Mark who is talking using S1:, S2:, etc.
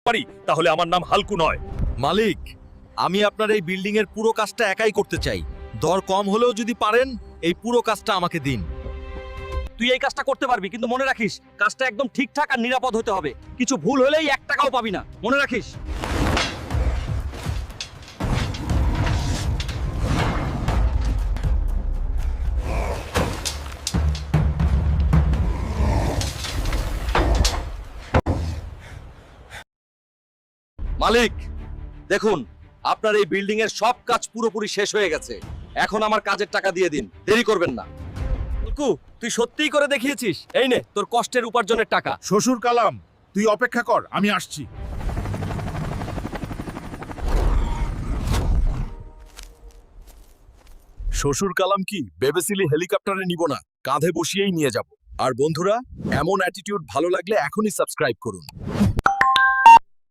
S1: পারি তাহলে আমার নাম হালকু নয়।
S2: মালিক, আমি আপনার এই বিল্ডিং এর পুরো কাজটা একাই করতে চাই। দর কম হলেও যদি পারেন এই পুরো কাজটা আমাকে দিন।
S3: তুই এই কাজটা করতে পারবি, কিন্তু মনে রাখিস কাজটা একদম ঠিকঠাক আর নিরাপদ হতে হবে। কিছু ভুল হলেই 1 টাকাও পাবি না, মনে রাখিস।
S2: মালিক, দেখুন আপনার এই বিল্ডিং এর সব কাজ পুরোপুরি শেষ হয়ে গেছে। এখন আমার কাজের টাকা দিয়ে দিন, দেরি করবেন না।
S3: হালকু, তুই সত্যিই করে দেখিয়েছিস। এই নে তোর কষ্টের উপার্জনের টাকা।
S4: শ্বশুর কালাম, তুই অপেক্ষা কর, আমি আসছি।
S2: শ্বশুর কালাম কি ভেবেছিলি হেলিকপ্টারে নিব না, কাঁধে বসিয়েই নিয়ে যাব। আর বন্ধুরা, এমন অ্যাটিটিউড ভালো লাগলে এখনই সাবস্ক্রাইব করুন।